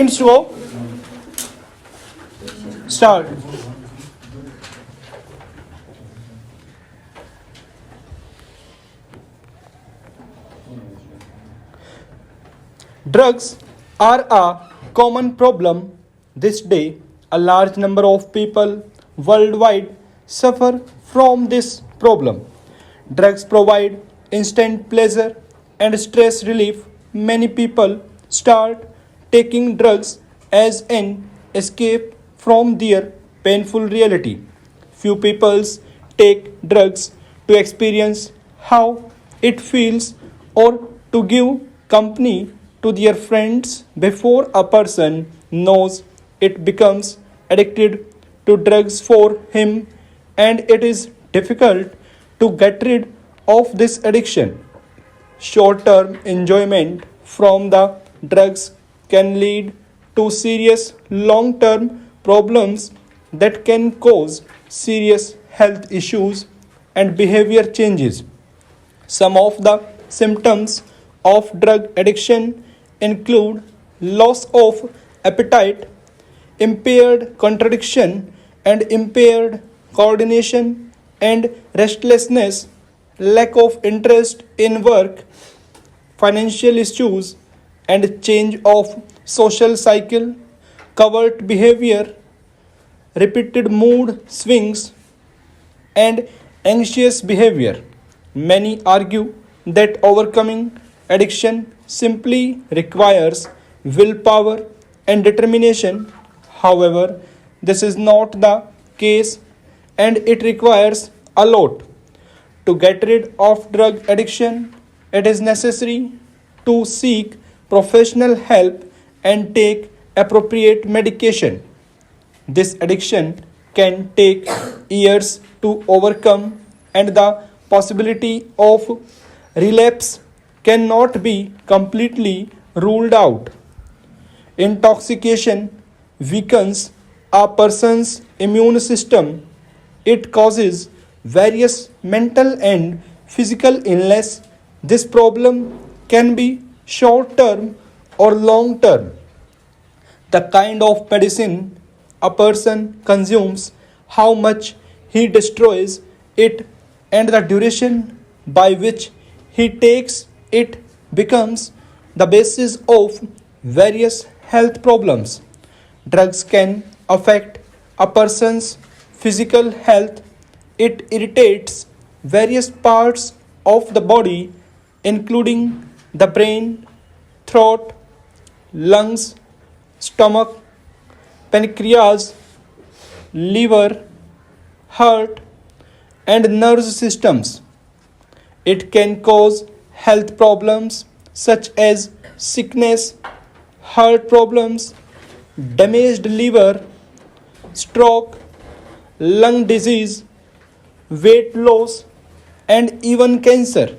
seconds to go. Start. Drugs are a common problem this day. A large number of people worldwide suffer from this problem. Drugs provide instant pleasure and stress relief. Many people start taking drugs as an escape from their painful reality. Few people take drugs to experience how it feels or to give company to their friends. Before a person knows it becomes addicted to drugs for him, and it is difficult to get rid of this addiction. Short term enjoyment from the drugs can lead to serious long term problems that can cause serious health issues and behavior changes. Some of the symptoms of drug addiction include loss of appetite, impaired contradiction, and impaired coordination, and restlessness, lack of interest in work, financial issues, and change of social cycle, covert behavior, repeated mood swings, and anxious behavior. Many argue that overcoming addiction simply requires willpower and determination. However, this is not the case, and it requires a lot. To get rid of drug addiction, it is necessary to seek professional help and take appropriate medication. This addiction can take years to overcome, and the possibility of relapse cannot be completely ruled out. Intoxication weakens a person's immune system. It causes various mental and physical illness. This problem can be short term or long term. The kind of medicine a person consumes, how much he destroys it, and the duration by which he takes it becomes the basis of various health problems. Drugs can affect a person's physical health. It irritates various parts of the body, including the brain, throat, lungs, stomach, pancreas, liver, heart, and nerve systems. It can cause health problems such as sickness, heart problems, damaged liver, stroke, lung disease, weight loss, and even cancer.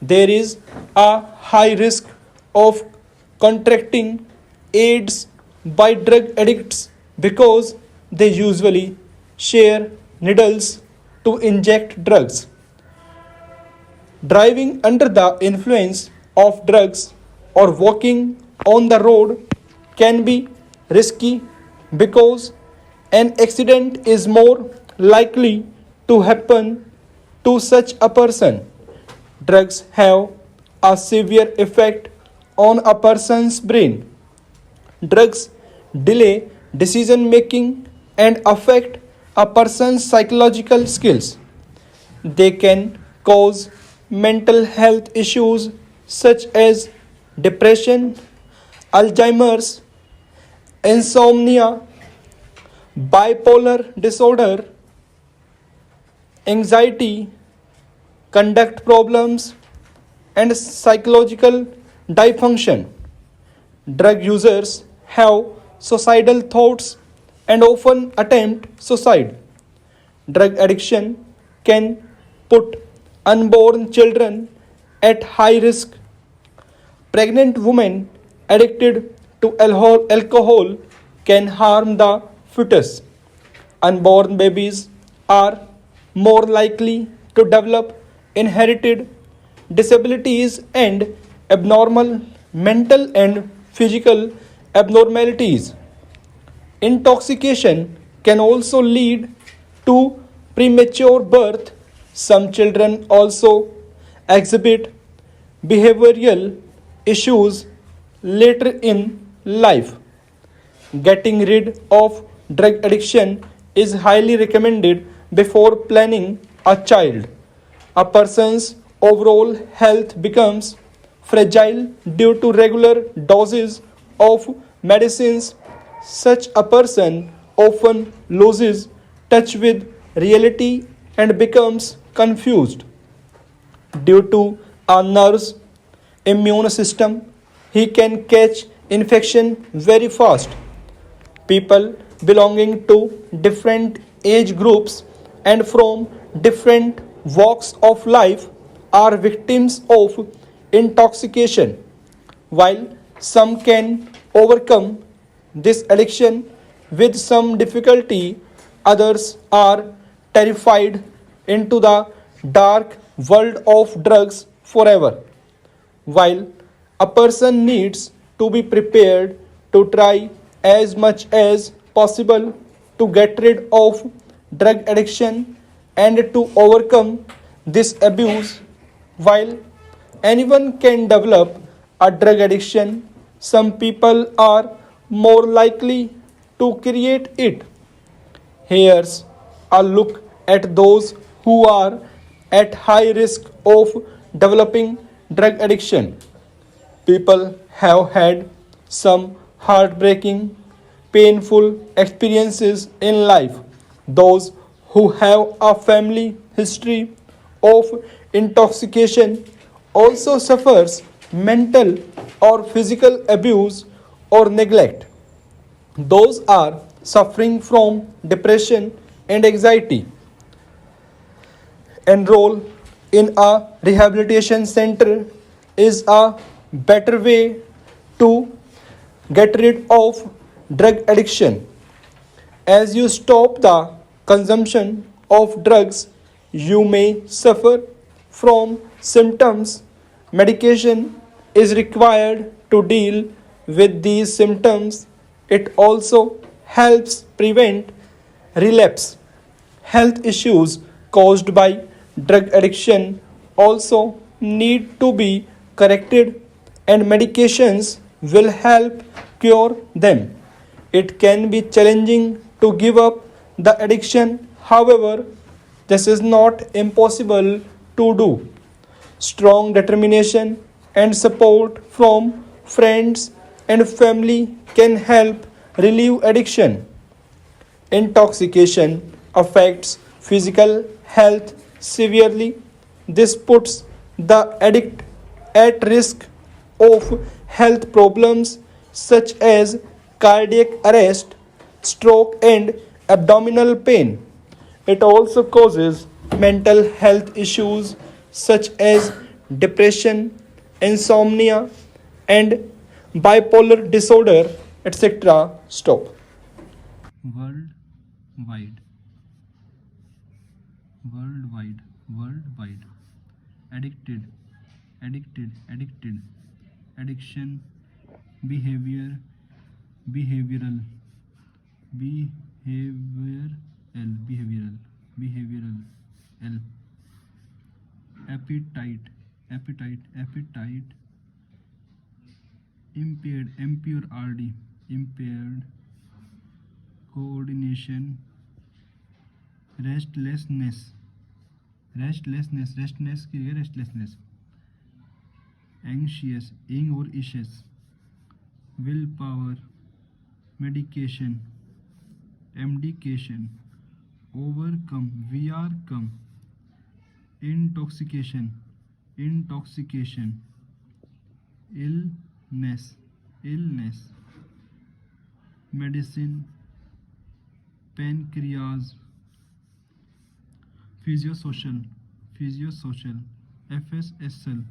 There is a high risk of contracting AIDS by drug addicts because they usually share needles to inject drugs. Driving under the influence of drugs or walking on the road can be risky because an accident is more likely to happen to such a person. Drugs have a severe effect on a person's brain. Drugs delay decision making and affect a person's psychological skills. They can cause mental health issues such as depression, Alzheimer's, insomnia, bipolar disorder, anxiety, conduct problems, and psychological dysfunction. Drug users have suicidal thoughts and often attempt suicide. Drug addiction can put unborn children at high risk. Pregnant women addicted to alcohol can harm the fetus. Unborn babies are more likely to develop inherited disabilities and abnormal mental and physical abnormalities. Intoxication can also lead to premature birth. Some children also exhibit behavioral issues later in life. Getting rid of drug addiction is highly recommended before planning a child. A person's overall health becomes fragile due to regular doses of medicines. Such a person often loses touch with reality and becomes confused due to a nerve's immune system. He can catch infection very fast. People belonging to different age groups and from different walks of life are victims of intoxication. While some can overcome this addiction with some difficulty, others are terrified into the dark world of drugs forever. While a person needs to be prepared to try as much as possible to get rid of drug addiction and to overcome this abuse, while anyone can develop a drug addiction, some people are more likely to create it. Here's a look at those who are at high risk of developing drug addiction. People have had some heartbreaking, painful experiences in life. Those who have a family history of intoxication also suffers mental or physical abuse or neglect. Those are suffering from depression and anxiety enroll in a rehabilitation center is a better way to get rid of drug addiction. As you stop the consumption of drugs, you may suffer from symptoms. Medication is required to deal with these symptoms. It also helps prevent relapse. Health issues caused by drug addiction also need to be corrected, and medications will help cure them. It can be challenging to give up the addiction, however, this is not impossible to do. Strong determination and support from friends and family can help relieve addiction. Intoxication affects physical health severely. This puts the addict at risk of health problems such as cardiac arrest, stroke, and abdominal pain. It also causes mental health issues such as depression, insomnia, and bipolar disorder, etc. Stop. Worldwide, worldwide, worldwide. Addicted, addicted. Addiction, behavior, behavioral, behavioral. L. Appetite. Impaired RD, impaired coordination, restlessness, restlessness, anxious, ing or issues, willpower, medication, medication, overcome, come, intoxication, illness, medicine, pancreas, physiosocial, FSSL,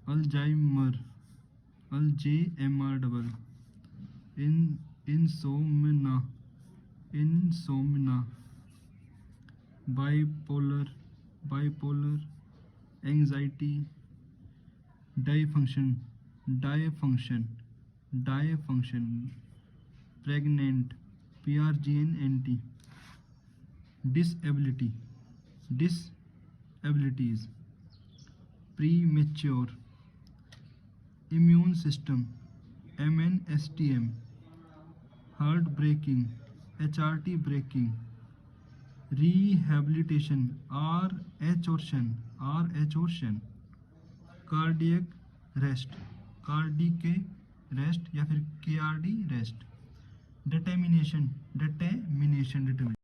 Alzheimer, Alzheimer, insomnia, bipolar, anxiety, dysfunction, die function, pregnant, PRGNNT, disability, disabilities, premature, immune system, MNSTM, heartbreaking, HRT breaking, rehabilitation, RH cardiac rest, cardiac rest या फिर KRD rest, determination, determination